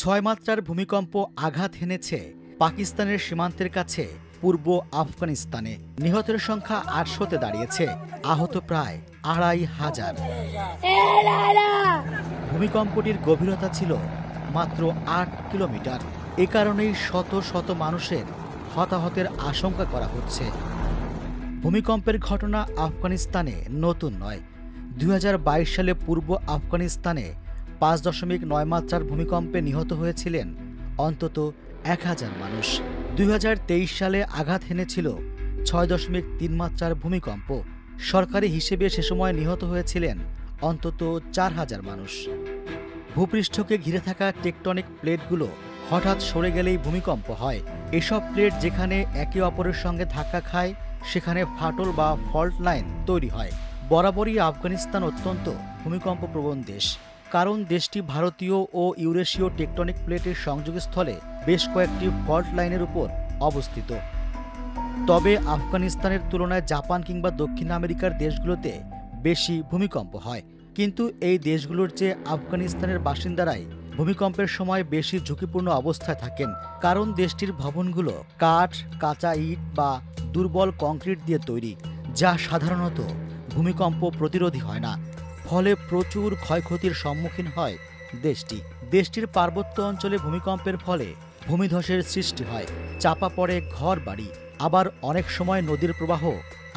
ছয় মাত্রার ভূমিকম্প আঘাত হেনেছে পাকিস্তানের সীমান্তের কাছে পূর্ব আফগানিস্তানে। নিহতের সংখ্যা ৮০০-তে দাঁড়িয়েছে, আহত প্রায় ২৫০০। ভূমিকম্পটির গভীরতা ছিল মাত্র ৮ কিলোমিটার। এ কারণেই শত শত মানুষের হতাহতের আশঙ্কা করা হচ্ছে। ভূমিকম্পের ঘটনা আফগানিস্তানে নতুন নয়। ২০২২ সালে পূর্ব আফগানিস্তানে ৫.৯ মাত্রার ভূমিকম্পে নিহত হয়েছিলেন অন্তত ১,০০০ মানুষ। ২০২৩ সালে আঘাত হেনেছিল ৬.৩ মাত্রার ভূমিকম্প। সরকারি হিসেবে সে সময় নিহত হয়েছিলেন অন্তত ৪,০০০ মানুষ। ভূপৃষ্ঠকে ঘিরে থাকা টেকটনিক প্লেটগুলো হঠাৎ সরে গেলেই ভূমিকম্প হয়। এসব প্লেট যেখানে একে অপরের সঙ্গে ধাক্কা খায়, সেখানে ফাটল বা ফল্ট লাইন তৈরি হয়। বরাবরই আফগানিস্তান অত্যন্ত ভূমিকম্প প্রবণ দেশ, কারণ দেশটি ভারতীয় ও ইউরেশীয় টেকটনিক প্লেটের সংযোগস্থলে বেশ কয়েকটি ফল্ট লাইনের উপর অবস্থিত। তবে আফগানিস্তানের তুলনায় জাপান কিংবা দক্ষিণ আমেরিকার দেশগুলোতে বেশি ভূমিকম্প হয়। কিন্তু এই দেশগুলোর চেয়ে আফগানিস্তানের বাসিন্দারাই ভূমিকম্পের সময় বেশি ঝুঁকিপূর্ণ অবস্থায় থাকেন, কারণ দেশটির ভবনগুলো কাঠ, কাঁচা ইট বা দুর্বল কংক্রিট দিয়ে তৈরি, যা সাধারণত ভূমিকম্প প্রতিরোধী হয় না। ফলে প্রচুর ক্ষয়ক্ষতির সম্মুখীন হয় দেশটির পার্বত্য অঞ্চলে ভূমিকম্পের ফলে ভূমিধসের সৃষ্টি হয়, চাপা পড়ে ঘর বাড়ি, আবার অনেক সময় নদীর প্রবাহ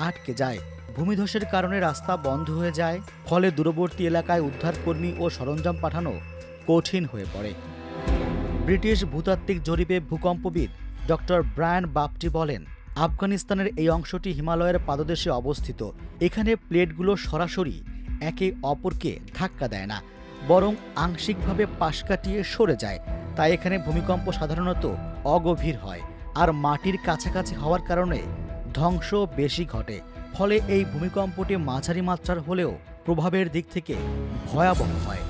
আটকে যায়। ভূমিধসের কারণে রাস্তা বন্ধ হয়ে যায়, ফলে দূরবর্তী এলাকায় উদ্ধারকর্মী ও সরঞ্জাম পাঠানো কঠিন হয়ে পড়ে। ব্রিটিশ ভূতাত্ত্বিক জরিপে ভূকম্পবিদ ডক্টর ব্রায়ান বাপ্টি বলেন, আফগানিস্তানের এই অংশটি হিমালয়ের পাদদেশে অবস্থিত। এখানে প্লেটগুলো সরাসরি একে অপরকে ধাক্কা দেয় না, বরং আংশিকভাবে পাশ কাটিয়ে সরে যায়। তাই এখানে ভূমিকম্প সাধারণত অগভীর হয়, আর মাটির কাছাকাছি হওয়ার কারণে ধ্বংস বেশি ঘটে। ফলে এই ভূমিকম্পটি মাঝারি মাত্রার হলেও প্রভাবের দিক থেকে ভয়াবহ হয়।